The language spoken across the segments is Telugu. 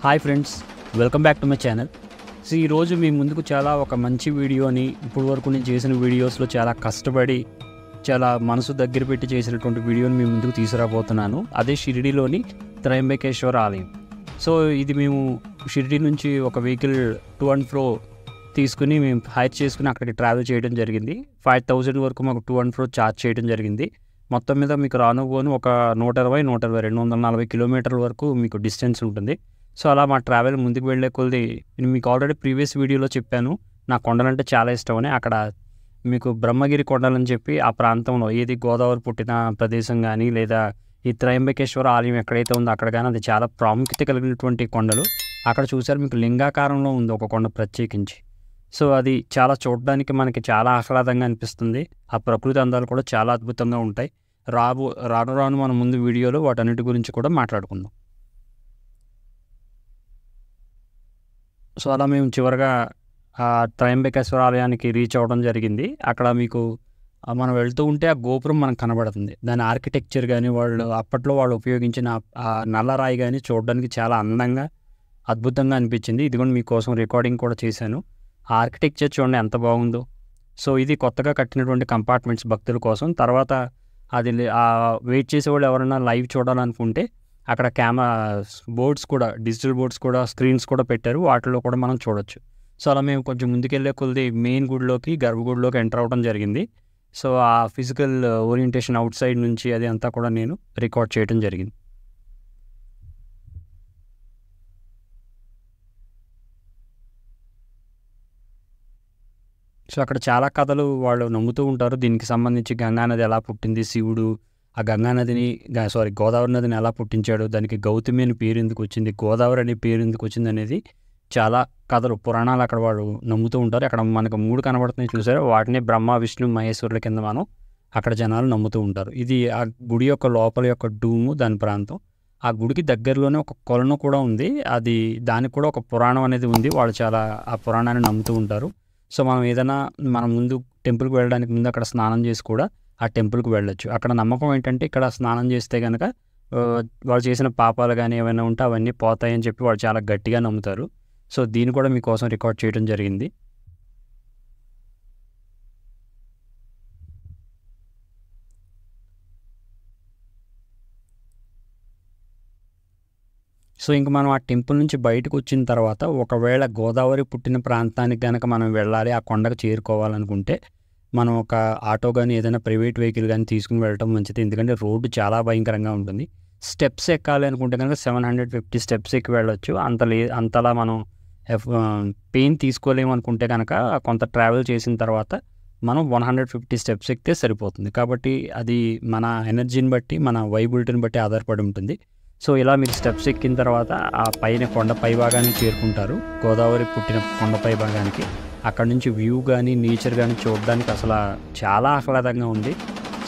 Hi friends, welcome back to my channel. So ఈరోజు మీ ముందుకు చాలా ఒక మంచి వీడియోని ఇప్పుడు వరకు నేను చేసిన వీడియోస్లో చాలా కష్టపడి చాలా మనసు దగ్గర పెట్టి చేసినటువంటి వీడియోని మీ ముందుకు తీసుకురాబోతున్నాను. అదే షిరిడీలోని త్రయంబకేశ్వర ఆలయం. సో ఇది మేము షిరిడీ నుంచి ఒక వెహికల్ టు అండ్ ఫ్రో తీసుకుని మేము హైర్ చేసుకుని అక్కడికి ట్రావెల్ చేయడం జరిగింది. 5000 వరకు మాకు టు అండ్ ఫ్రో ఛార్జ్ చేయడం జరిగింది. మొత్తం మీద మీకు రానుపోను ఒక 240 కిలోమీటర్ల వరకు మీకు డిస్టెన్స్ ఉంటుంది. సో అలా మా ట్రావెల్ ముందుకు వెళ్ళే కొద్ది నేను మీకు ఆల్రెడీ ప్రీవియస్ వీడియోలో చెప్పాను, నా కొండలంటే చాలా ఇష్టం అని. అక్కడ మీకు బ్రహ్మగిరి కొండలని చెప్పి ఆ ప్రాంతంలో ఏది గోదావరి పుట్టిన ప్రదేశం కానీ లేదా ఈ త్రయంబకేశ్వర ఆలయం ఎక్కడైతే ఉందో అక్కడ కానీ అది చాలా ప్రాముఖ్యత కలిగినటువంటి కొండలు. అక్కడ చూసారు మీకు లింగాకారంలో ఉంది ఒక కొండ ప్రత్యేకించి. సో అది చాలా చూడడానికి మనకి చాలా ఆహ్లాదంగా అనిపిస్తుంది. ఆ ప్రకృతి అందాలు కూడా చాలా అద్భుతంగా ఉంటాయి. రాను మనం ముందు వీడియోలో వాటన్నిటి గురించి కూడా మాట్లాడుకుందాం. సో అలా మేము చివరిగా ఆ త్రయంబకేశ్వర ఆలయానికి రీచ్ అవ్వడం జరిగింది. అక్కడ మీకు మనం వెళ్తూ ఉంటే ఆ గోపురం మనకు కనబడుతుంది. దాని ఆర్కిటెక్చర్ కానీ అప్పట్లో వాళ్ళు ఉపయోగించిన ఆ నల్లరాయి కానీ చూడడానికి చాలా అందంగా అద్భుతంగా అనిపించింది. ఇది కూడా మీకోసం రికార్డింగ్ కూడా చేశాను. ఆ ఆర్కిటెక్చర్ చూడండి ఎంత బాగుందో. సో ఇది కొత్తగా కట్టినటువంటి కంపార్ట్మెంట్స్ భక్తుల కోసం. తర్వాత అది వెయిట్ చేసేవాళ్ళు ఎవరైనా లైవ్ చూడాలనుకుంటే అక్కడ బోర్డ్స్ కూడా, డిజిటల్ బోర్డ్స్ కూడా, స్క్రీన్స్ కూడా పెట్టారు. వాటిలో కూడా మనం చూడొచ్చు. సో అలా మేము కొంచెం ముందుకెళ్ళే కొద్ది మెయిన్ గర్భగుడిలోకి ఎంటర్ అవ్వడం జరిగింది. సో ఆ ఫిజికల్ ఓరియంటేషన్ అవుట్ సైడ్ నుంచి అది అంతా కూడా నేను రికార్డ్ చేయడం జరిగింది. సో అక్కడ చాలా కథలు వాళ్ళు నమ్ముతూ ఉంటారు. దీనికి సంబంధించి గంగానది ఎలా పుట్టింది, శివుడు ఆ గోదావరి నదిని ఎలా పుట్టించాడు, దానికి గౌతమి అని పేరు ఎందుకు వచ్చింది, గోదావరి అనే పేరు ఎందుకు వచ్చింది అనేది చాలా కథలు, పురాణాలు అక్కడ వాళ్ళు నమ్ముతూ ఉంటారు. అక్కడ మనకు 3 కనబడుతున్నాయి చూసారు, వాటిని బ్రహ్మ, విష్ణు, మహేశ్వరుల కింద మనం అక్కడ జనాలు నమ్ముతూ ఉంటారు. ఇది ఆ గుడి యొక్క లోపల యొక్క డూము, దాని ప్రాంతం. ఆ గుడికి దగ్గరలోనే ఒక కొలను కూడా ఉంది. దానికి కూడా ఒక పురాణం అనేది ఉంది. వాళ్ళు చాలా ఆ పురాణాన్ని నమ్ముతూ ఉంటారు. సో మనం ముందు టెంపుల్కి వెళ్ళడానికి ముందు అక్కడ స్నానం చేసి కూడా ఆ టెంపుల్కి వెళ్ళొచ్చు. అక్కడ నమ్మకం ఏంటంటే ఇక్కడ స్నానం చేస్తే కనుక వాళ్ళు చేసిన పాపాలు కానీ ఏమైనా ఉంటే అవన్నీ పోతాయని చెప్పి వాళ్ళు చాలా గట్టిగా నమ్ముతారు. సో దీన్ని కూడా మీకోసం రికార్డ్ చేయడం జరిగింది. సో ఇంక మనం ఆ టెంపుల్ నుంచి బయటకు వచ్చిన తర్వాత ఒకవేళ గోదావరి పుట్టిన ప్రాంతానికి కనుక మనం వెళ్ళాలి, ఆ కొండకు చేరుకోవాలనుకుంటే మనం ఒక ఆటో కానీ ఏదైనా ప్రైవేట్ వెహికల్ కానీ తీసుకుని వెళ్ళటం మంచిది. ఎందుకంటే రోడ్డు చాలా భయంకరంగా ఉంటుంది. స్టెప్స్ ఎక్కాలి అనుకుంటే కనుక 750 స్టెప్స్ ఎక్కి వెళ్ళొచ్చు. అంతలా మనం పెయిన్ తీసుకోలేము అనుకుంటే కనుక కొంత ట్రావెల్ చేసిన తర్వాత మనం 150 స్టెప్స్ ఎక్కితే సరిపోతుంది. కాబట్టి అది మన ఎనర్జీని బట్టి, మన వైబిలిటీని బట్టి ఆధారపడి ఉంటుంది. సో ఇలా మీరు స్టెప్స్ ఎక్కిన తర్వాత ఆ కొండపై భాగానికి చేరుకుంటారు, గోదావరి పుట్టిన కొండపై భాగానికి. అక్కడ నుంచి వ్యూ కానీ నేచర్ కానీ చూడడానికి అసలు చాలా ఆహ్లాదంగా ఉంది.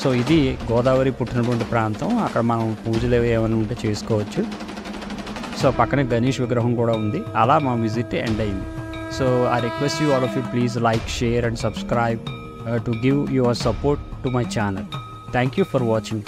సో ఇది గోదావరి పుట్టినటువంటి ప్రాంతం. అక్కడ మనం పూజలు ఏమైనా ఉంటే చేసుకోవచ్చు. సో పక్కనే గణేష్ విగ్రహం కూడా ఉంది. అలా మా విజిట్ ఎండ్ అయింది. So I request you all of you please like, share and subscribe to give your support to my channel. Thank you for watching.